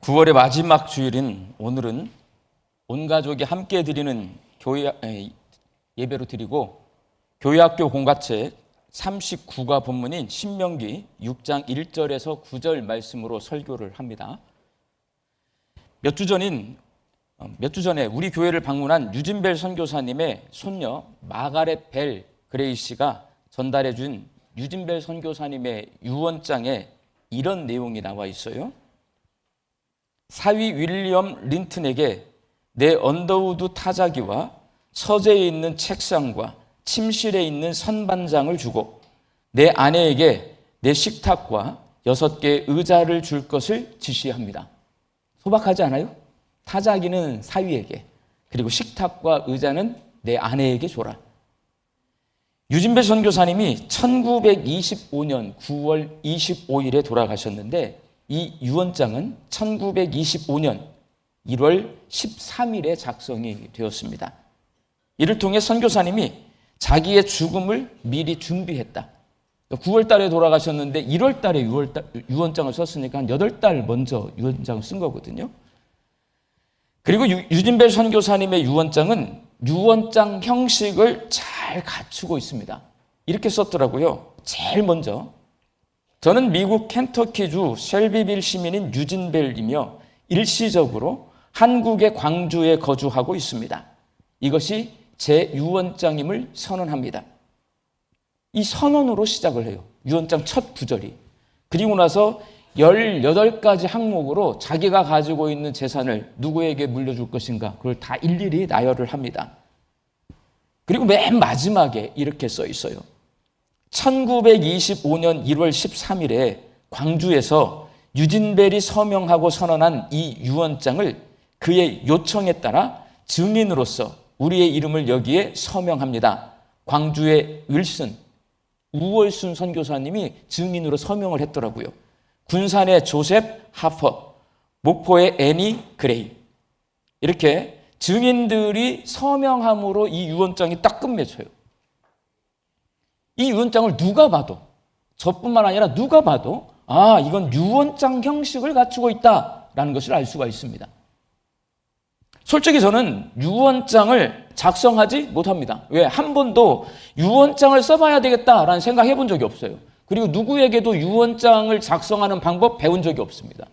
9월의 마지막 주일인 오늘은 온 가족이 함께 드리는 예배로 드리고 교회학교 공과책 39과 본문인 신명기 6장 1절에서 9절 말씀으로 설교를 합니다. 몇 주 전에 우리 교회를 방문한 유진벨 선교사님의 손녀 마가렛 벨 그레이시가 전달해 준 유진벨 선교사님의 유언장에 이런 내용이 나와 있어요. 사위 윌리엄 린튼에게 내 언더우드 타자기와 서재에 있는 책상과 침실에 있는 선반장을 주고 내 아내에게 내 식탁과 6개의 의자를 줄 것을 지시합니다. 소박하지 않아요? 타자기는 사위에게, 그리고 식탁과 의자는 내 아내에게 줘라. 유진배 선교사님이 1925년 9월 25일에 돌아가셨는데 이 유언장은 1925년 1월 13일에 작성이 되었습니다. 이를 통해 선교사님이 자기의 죽음을 미리 준비했다. 9월 달에 돌아가셨는데 1월 달에 유언장을 썼으니까 한 8달 먼저 유언장을 쓴 거거든요. 그리고 유진벨 선교사님의 유언장은 유언장 형식을 잘 갖추고 있습니다. 이렇게 썼더라고요. 제일 먼저, 저는 미국 켄터키주 쉘비빌 시민인 유진벨이며 일시적으로 한국의 광주에 거주하고 있습니다. 이것이 제 유언장임을 선언합니다. 이 선언으로 시작을 해요. 유언장 첫 구절이. 그리고 나서 18가지 항목으로 자기가 가지고 있는 재산을 누구에게 물려줄 것인가 그걸 다 일일이 나열을 합니다. 그리고 맨 마지막에 이렇게 써 있어요. 1925년 1월 13일에 광주에서 유진벨이 서명하고 선언한 이 유언장을 그의 요청에 따라 증인으로서 우리의 이름을 여기에 서명합니다. 광주의 우월순 선교사님이 증인으로 서명을 했더라고요. 군산의 조셉 하퍼, 목포의 애니 그레이, 이렇게 증인들이 서명함으로 이 유언장이 딱 끝맺혀요. 이 유언장을 누가 봐도, 저뿐만 아니라 누가 봐도 이건 유언장 형식을 갖추고 있다라는 것을 알 수가 있습니다. 솔직히 저는 유언장을 작성하지 못합니다. 왜? 한 번도 유언장을 써봐야 되겠다라는 생각 해본 적이 없어요. 그리고 누구에게도 유언장을 작성하는 방법 배운 적이 없습니다.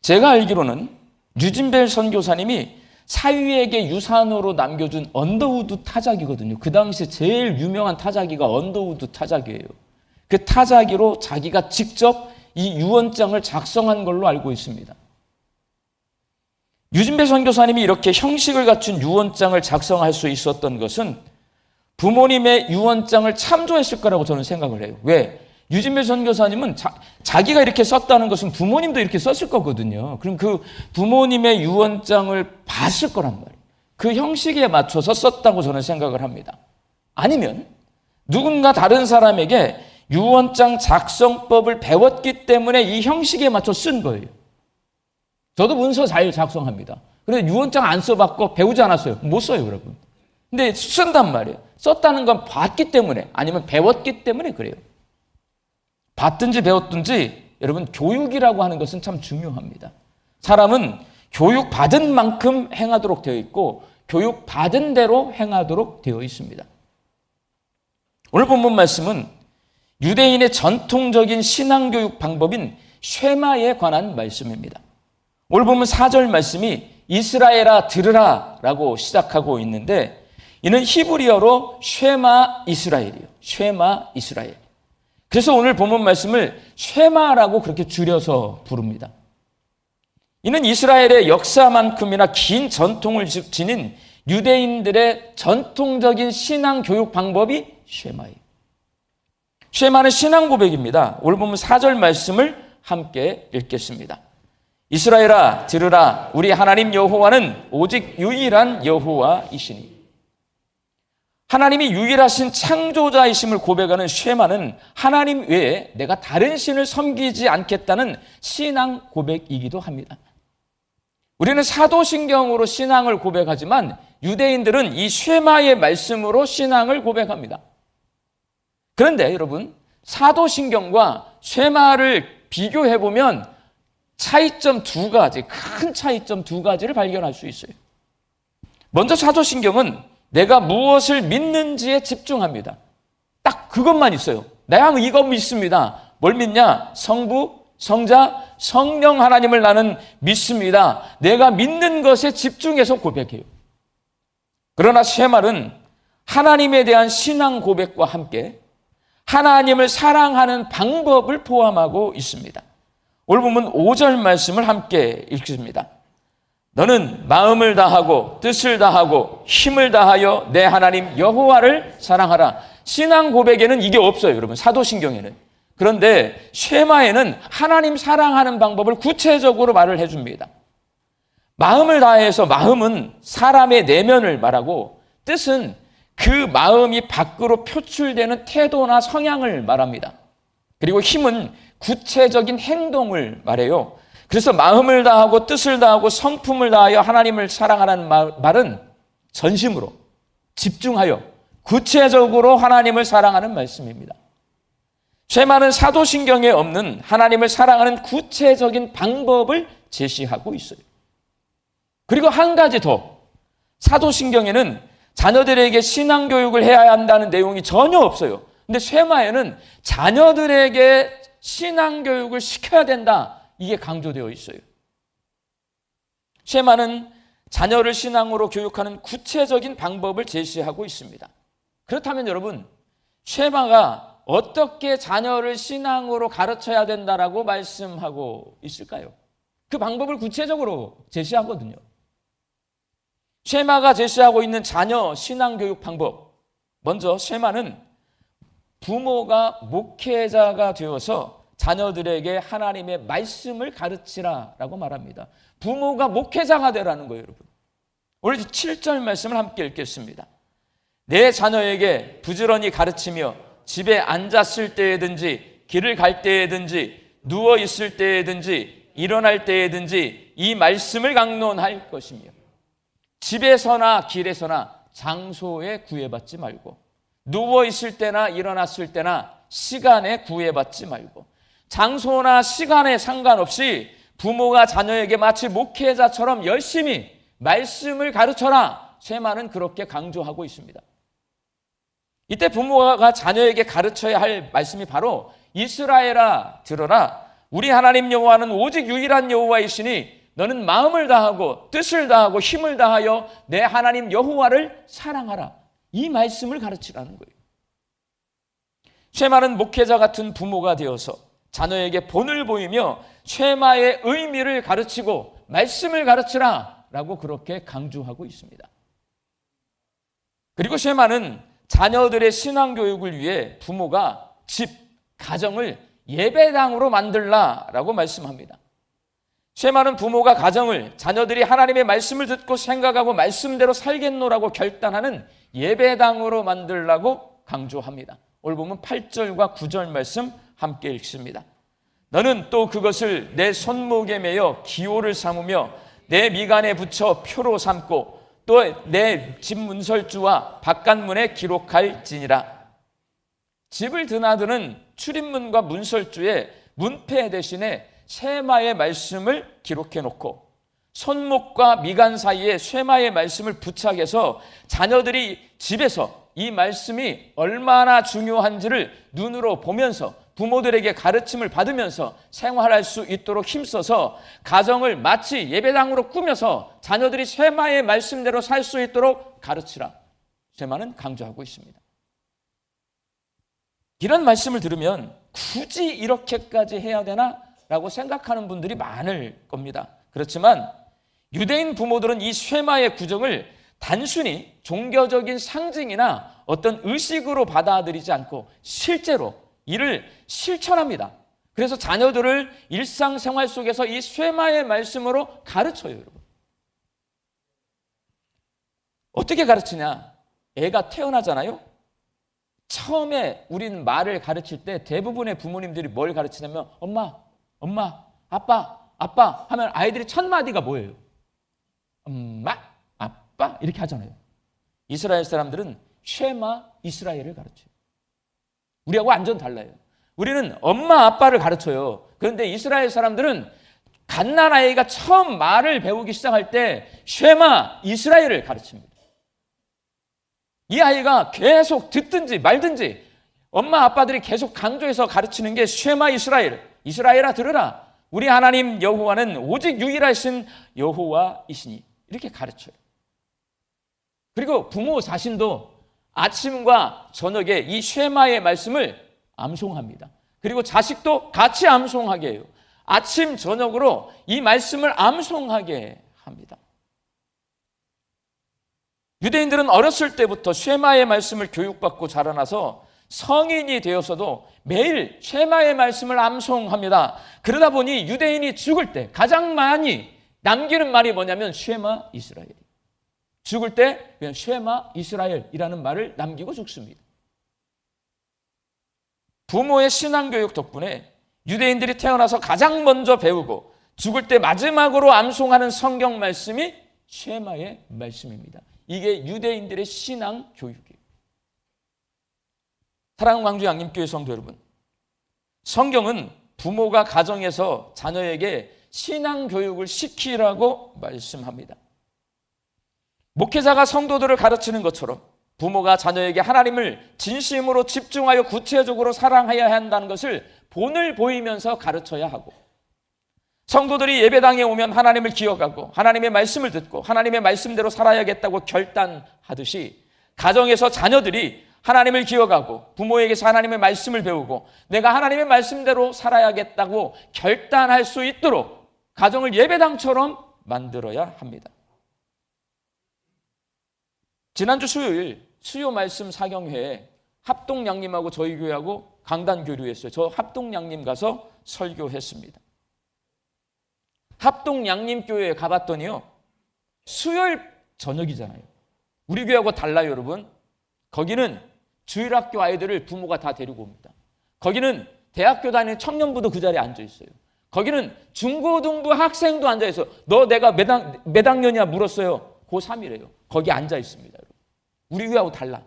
제가 알기로는 유진벨 선교사님이 사위에게 유산으로 남겨준 언더우드 타자기거든요. 그 당시 제일 유명한 타자기가 언더우드 타자기예요. 그 타자기로 자기가 직접 이 유언장을 작성한 걸로 알고 있습니다. 유진배 선교사님이 이렇게 형식을 갖춘 유언장을 작성할 수 있었던 것은 부모님의 유언장을 참조했을 거라고 저는 생각을 해요. 왜? 유진배 선교사님은 자기가 이렇게 썼다는 것은 부모님도 이렇게 썼을 거거든요. 그럼 그 부모님의 유언장을 봤을 거란 말이에요. 그 형식에 맞춰서 썼다고 저는 생각을 합니다. 아니면 누군가 다른 사람에게 유언장 작성법을 배웠기 때문에 이 형식에 맞춰 쓴 거예요. 저도 문서 잘 작성합니다. 그런데 유언장 안 써봤고 배우지 않았어요. 못 써요, 여러분. 근데 쓴단 말이에요. 썼다는 건 봤기 때문에, 아니면 배웠기 때문에 그래요. 봤든지 배웠든지 여러분, 교육이라고 하는 것은 참 중요합니다. 사람은 교육받은 만큼 행하도록 되어 있고 교육받은 대로 행하도록 되어 있습니다. 오늘 본문 말씀은 유대인의 전통적인 신앙교육 방법인 쉐마에 관한 말씀입니다. 오늘 보면 4절 말씀이 이스라엘아 들으라 라고 시작하고 있는데 이는 히브리어로 쉐마 이스라엘이에요. 쉐마 이스라엘. 그래서 오늘 본문 말씀을 쉐마라고 그렇게 줄여서 부릅니다. 이는 이스라엘의 역사만큼이나 긴 전통을 지닌 유대인들의 전통적인 신앙 교육 방법이 쉐마예요. 쉐마는 신앙 고백입니다. 오늘 보면 4절 말씀을 함께 읽겠습니다. 이스라엘아 들으라 우리 하나님 여호와는 오직 유일한 여호와이시니. 하나님이 유일하신 창조자이심을 고백하는 쉐마는 하나님 외에 내가 다른 신을 섬기지 않겠다는 신앙 고백이기도 합니다. 우리는 사도신경으로 신앙을 고백하지만 유대인들은 이 쉐마의 말씀으로 신앙을 고백합니다. 그런데 여러분, 사도신경과 쉐마를 비교해보면 차이점 두 가지, 큰 차이점 두 가지를 발견할 수 있어요. 먼저 사도신경은 내가 무엇을 믿는지에 집중합니다. 딱 그것만 있어요. 내가 이거 믿습니다. 뭘 믿냐? 성부, 성자, 성령 하나님을 나는 믿습니다. 내가 믿는 것에 집중해서 고백해요. 그러나 쉐말은 하나님에 대한 신앙 고백과 함께 하나님을 사랑하는 방법을 포함하고 있습니다. 오늘 보면 5절 말씀을 함께 읽습니다. 너는 마음을 다하고 뜻을 다하고 힘을 다하여 내 하나님 여호와를 사랑하라. 신앙 고백에는 이게 없어요, 여러분. 사도신경에는. 그런데 쉐마에는 하나님 사랑하는 방법을 구체적으로 말을 해줍니다. 마음을 다해서, 마음은 사람의 내면을 말하고, 뜻은 그 마음이 밖으로 표출되는 태도나 성향을 말합니다. 그리고 힘은 구체적인 행동을 말해요. 그래서 마음을 다하고 뜻을 다하고 성품을 다하여 하나님을 사랑하라는 말은 전심으로 집중하여 구체적으로 하나님을 사랑하는 말씀입니다. 쉐마는 사도신경에 없는 하나님을 사랑하는 구체적인 방법을 제시하고 있어요. 그리고 한 가지 더, 사도신경에는 자녀들에게 신앙교육을 해야 한다는 내용이 전혀 없어요. 근데 쉐마에는 자녀들에게 신앙교육을 시켜야 된다, 이게 강조되어 있어요. 쉐마는 자녀를 신앙으로 교육하는 구체적인 방법을 제시하고 있습니다. 그렇다면 여러분, 쉐마가 어떻게 자녀를 신앙으로 가르쳐야 된다라고 말씀하고 있을까요? 그 방법을 구체적으로 제시하거든요. 쉐마가 제시하고 있는 자녀 신앙교육 방법, 먼저 쉐마는 부모가 목회자가 되어서 자녀들에게 하나님의 말씀을 가르치라라고 말합니다. 부모가 목회자가 되라는 거예요, 여러분. 오늘 7절 말씀을 함께 읽겠습니다. 내 자녀에게 부지런히 가르치며 집에 앉았을 때에든지 길을 갈 때에든지 누워 있을 때에든지 일어날 때에든지 이 말씀을 강론할 것이며 집에서나 길에서나 장소에 구애받지 말고 누워 있을 때나 일어났을 때나 시간에 구애받지 말고 장소나 시간에 상관없이 부모가 자녀에게 마치 목회자처럼 열심히 말씀을 가르쳐라. 쉐마는 그렇게 강조하고 있습니다. 이때 부모가 자녀에게 가르쳐야 할 말씀이 바로 이스라엘아 들어라. 우리 하나님 여호와는 오직 유일한 여호와이시니 너는 마음을 다하고 뜻을 다하고 힘을 다하여 내 하나님 여호와를 사랑하라. 이 말씀을 가르치라는 거예요. 쉐마는 목회자 같은 부모가 되어서 자녀에게 본을 보이며 쉐마의 의미를 가르치고 말씀을 가르치라 라고 그렇게 강조하고 있습니다. 그리고 쉐마는 자녀들의 신앙교육을 위해 부모가 집, 가정을 예배당으로 만들라라고 말씀합니다. 쉐마는 부모가 가정을 자녀들이 하나님의 말씀을 듣고 생각하고 말씀대로 살겠노라고 결단하는 예배당으로 만들라고 강조합니다. 오늘 보면 8절과 9절 말씀 함께 읽습니다. 너는 또 그것을 내 손목에 매어 기호를 삼으며 내 미간에 붙여 표로 삼고 또 내 집 문설주와 바깥문에 기록할지니라. 집을 드나드는 출입문과 문설주에 문패 대신에 쉐마의 말씀을 기록해 놓고 손목과 미간 사이에 쉐마의 말씀을 부착해서 자녀들이 집에서 이 말씀이 얼마나 중요한지를 눈으로 보면서 부모들에게 가르침을 받으면서 생활할 수 있도록 힘써서 가정을 마치 예배당으로 꾸며서 자녀들이 쉐마의 말씀대로 살 수 있도록 가르치라. 쉐마는 강조하고 있습니다. 이런 말씀을 들으면 굳이 이렇게까지 해야 되나? 라고 생각하는 분들이 많을 겁니다. 그렇지만 유대인 부모들은 이 쉐마의 구정을 단순히 종교적인 상징이나 어떤 의식으로 받아들이지 않고 실제로 이를 실천합니다. 그래서 자녀들을 일상생활 속에서 이 쉐마의 말씀으로 가르쳐요, 여러분. 어떻게 가르치냐? 애가 태어나잖아요. 처음에 우리는 말을 가르칠 때 대부분의 부모님들이 뭘 가르치냐면 엄마, 아빠 하면 아이들이 첫 마디가 뭐예요? 엄마, 아빠 이렇게 하잖아요. 이스라엘 사람들은 쉐마 이스라엘을 가르쳐요. 우리하고 완전 달라요. 우리는 엄마, 아빠를 가르쳐요. 그런데 이스라엘 사람들은 갓난아이가 처음 말을 배우기 시작할 때 쉐마 이스라엘을 가르칩니다. 이 아이가 계속 듣든지 말든지 엄마 아빠들이 계속 강조해서 가르치는 게 쉐마 이스라엘, 이스라엘아 들으라, 우리 하나님 여호와는 오직 유일하신 여호와이시니, 이렇게 가르쳐요. 그리고 부모 자신도 아침과 저녁에 이 쉐마의 말씀을 암송합니다. 그리고 자식도 같이 암송하게 해요. 아침 저녁으로 이 말씀을 암송하게 합니다. 유대인들은 어렸을 때부터 쉐마의 말씀을 교육받고 자라나서 성인이 되어서도 매일 쉐마의 말씀을 암송합니다. 그러다 보니 유대인이 죽을 때 가장 많이 남기는 말이 뭐냐면 쉐마 이스라엘. 죽을 때 그냥 쉐마 이스라엘이라는 말을 남기고 죽습니다. 부모의 신앙교육 덕분에 유대인들이 태어나서 가장 먼저 배우고 죽을 때 마지막으로 암송하는 성경 말씀이 쉐마의 말씀입니다. 이게 유대인들의 신앙 교육이에요. 사랑하는 광주 양림교회 성도 여러분, 성경은 부모가 가정에서 자녀에게 신앙 교육을 시키라고 말씀합니다. 목회자가 성도들을 가르치는 것처럼 부모가 자녀에게 하나님을 진심으로 집중하여 구체적으로 사랑해야 한다는 것을 본을 보이면서 가르쳐야 하고, 성도들이 예배당에 오면 하나님을 기억하고 하나님의 말씀을 듣고 하나님의 말씀대로 살아야겠다고 결단하듯이 가정에서 자녀들이 하나님을 기억하고 부모에게서 하나님의 말씀을 배우고 내가 하나님의 말씀대로 살아야겠다고 결단할 수 있도록 가정을 예배당처럼 만들어야 합니다. 지난주 수요일 수요 말씀 사경회에 합동양림하고 저희 교회하고 강단 교류했어요. 저 합동양림 가서 설교했습니다. 합동양림교회에 가봤더니요, 수요일 저녁이잖아요. 우리 교회하고 달라요, 여러분. 거기는 주일학교 아이들을 부모가 다 데리고 옵니다. 거기는 대학교 다니는 청년부도 그 자리에 앉아 있어요. 거기는 중고등부 학생도 앉아 있어요. 너 내가 몇 학년이야 물었어요. 고3이래요. 거기 앉아 있습니다. 여러분. 우리 교회하고 달라.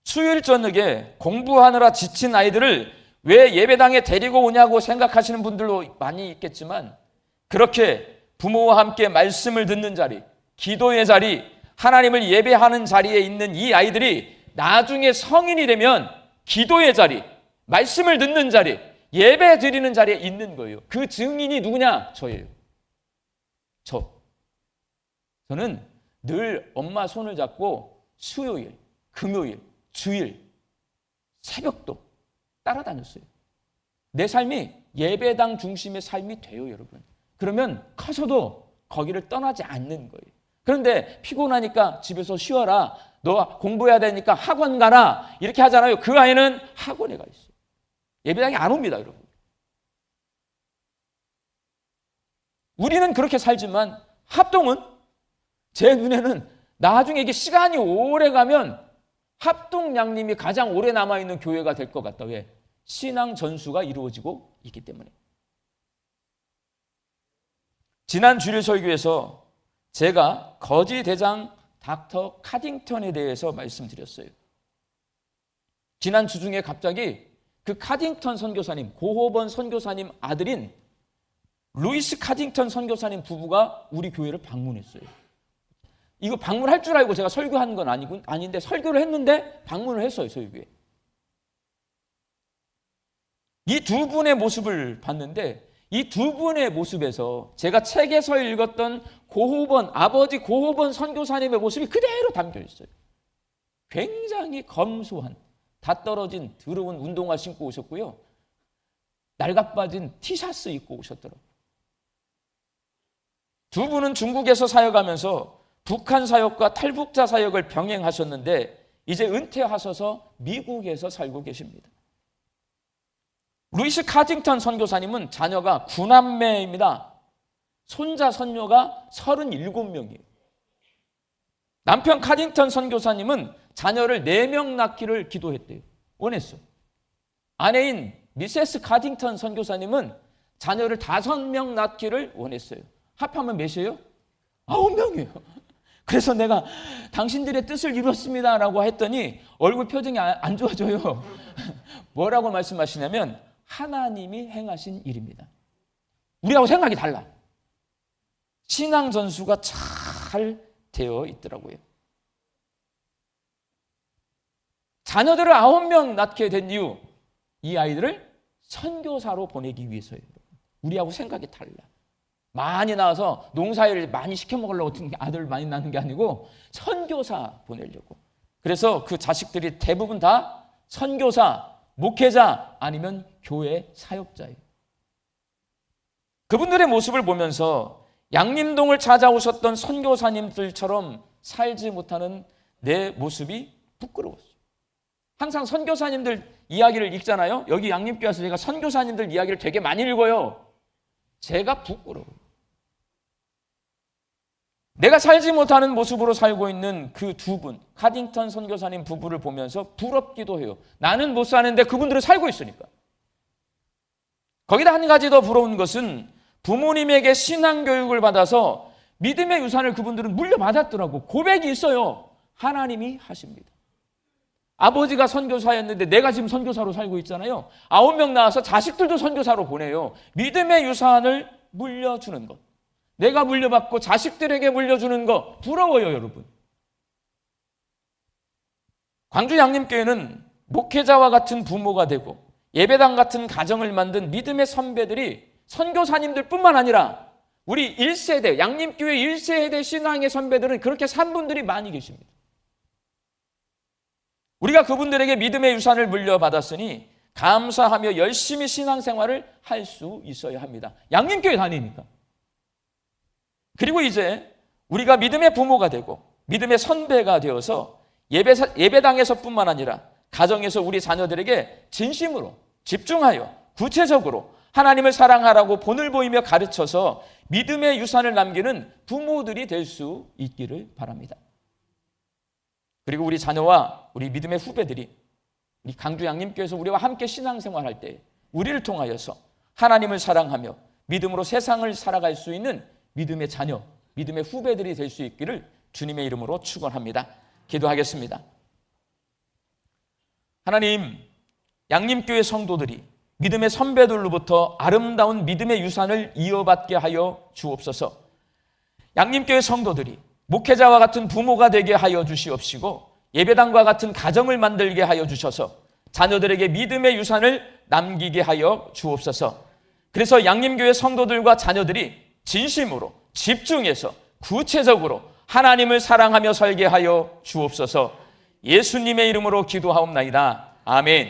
수요일 저녁에 공부하느라 지친 아이들을 왜 예배당에 데리고 오냐고 생각하시는 분들도 많이 있겠지만, 그렇게 부모와 함께 말씀을 듣는 자리, 기도의 자리, 하나님을 예배하는 자리에 있는 이 아이들이 나중에 성인이 되면 기도의 자리, 말씀을 듣는 자리, 예배 드리는 자리에 있는 거예요. 그 증인이 누구냐? 저예요. 저는 늘 엄마 손을 잡고 수요일, 금요일, 주일, 새벽도 따라다녔어요. 내 삶이 예배당 중심의 삶이 돼요, 여러분. 그러면 커서도 거기를 떠나지 않는 거예요. 그런데 피곤하니까 집에서 쉬어라, 너 공부해야 되니까 학원 가라, 이렇게 하잖아요. 그 아이는 학원에 가 있어요. 예배당에 안 옵니다, 여러분. 우리는 그렇게 살지만 합동은 제 눈에는 나중에 이게 시간이 오래 가면 합동양림이 가장 오래 남아있는 교회가 될 것 같다. 왜? 신앙 전수가 이루어지고 있기 때문에. 지난 주일 설교에서 제가 거지 대장 닥터 카딩턴에 대해서 말씀드렸어요. 지난 주 중에 갑자기 그 카딩턴 선교사님, 고호번 선교사님 아들인 루이스 카딩턴 선교사님 부부가 우리 교회를 방문했어요. 이거 방문할 줄 알고 제가 설교한 건 아닌데 설교를 했는데 방문을 했어요, 저희 교회. 이 두 분의 모습을 봤는데 이 두 분의 모습에서 제가 책에서 읽었던 고호번, 아버지 고호번 선교사님의 모습이 그대로 담겨 있어요. 굉장히 검소한, 다 떨어진 더러운 운동화 신고 오셨고요. 낡아빠진 티셔츠 입고 오셨더라고요. 두 분은 중국에서 사역하면서 북한 사역과 탈북자 사역을 병행하셨는데 이제 은퇴하셔서 미국에서 살고 계십니다. 루이스 카딩턴 선교사님은 자녀가 9남매입니다. 손자 손녀가 37명이에요. 남편 카딩턴 선교사님은 자녀를 4명 낳기를 기도했대요. 원했어. 아내인 미세스 카딩턴 선교사님은 자녀를 5명 낳기를 원했어요. 합하면 몇이에요? 9명이에요. 그래서 내가 당신들의 뜻을 이뤘습니다라고 했더니 얼굴 표정이 안 좋아져요. 뭐라고 말씀하시냐면 하나님이 행하신 일입니다. 우리하고 생각이 달라. 신앙 전수가 잘 되어 있더라고요. 자녀들을 9명 낳게 된 이유, 이 아이들을 선교사로 보내기 위해서예요. 우리하고 생각이 달라. 많이 낳아서 농사일 많이 시켜 먹으려고 아들 많이 낳는 게 아니고 선교사 보내려고. 그래서 그 자식들이 대부분 다 선교사, 목회자 아니면 교회 사역자예요. 그분들의 모습을 보면서 양림동을 찾아오셨던 선교사님들처럼 살지 못하는 내 모습이 부끄러웠어요. 항상 선교사님들 이야기를 읽잖아요. 여기 양림교회 와서 제가 선교사님들 이야기를 되게 많이 읽어요. 제가 부끄러워요. 내가 살지 못하는 모습으로 살고 있는 그 두 분, 카딩턴 선교사님 부부를 보면서 부럽기도 해요. 나는 못 사는데 그분들은 살고 있으니까. 거기다 한 가지 더 부러운 것은 부모님에게 신앙교육을 받아서 믿음의 유산을 그분들은 물려받았더라고. 고백이 있어요. 하나님이 하십니다. 아버지가 선교사였는데 내가 지금 선교사로 살고 있잖아요. 9명 낳아서 자식들도 선교사로 보내요. 믿음의 유산을 물려주는 것. 내가 물려받고 자식들에게 물려주는 거 부러워요, 여러분. 광주 양림교회는 목회자와 같은 부모가 되고 예배당 같은 가정을 만든 믿음의 선배들이 선교사님들 뿐만 아니라 우리 1세대, 양림교회 1세대 신앙의 선배들은 그렇게 산 분들이 많이 계십니다. 우리가 그분들에게 믿음의 유산을 물려받았으니 감사하며 열심히 신앙생활을 할 수 있어야 합니다. 양림교회 다니니까. 그리고 이제 우리가 믿음의 부모가 되고 믿음의 선배가 되어서 예배당에서뿐만 아니라 가정에서 우리 자녀들에게 진심으로 집중하여 구체적으로 하나님을 사랑하라고 본을 보이며 가르쳐서 믿음의 유산을 남기는 부모들이 될 수 있기를 바랍니다. 그리고 우리 자녀와 우리 믿음의 후배들이 우리 강주 양림교회에서 우리와 함께 신앙생활할 때 우리를 통하여서 하나님을 사랑하며 믿음으로 세상을 살아갈 수 있는 믿음의 자녀, 믿음의 후배들이 될 수 있기를 주님의 이름으로 축원합니다. 기도하겠습니다. 하나님, 양림교회 성도들이 믿음의 선배들로부터 아름다운 믿음의 유산을 이어받게 하여 주옵소서. 양림교회 성도들이 목회자와 같은 부모가 되게 하여 주시옵시고 예배당과 같은 가정을 만들게 하여 주셔서 자녀들에게 믿음의 유산을 남기게 하여 주옵소서. 그래서 양림교회 성도들과 자녀들이 진심으로 집중해서 구체적으로 하나님을 사랑하며 살게 하여 주옵소서. 예수님의 이름으로 기도하옵나이다. 아멘.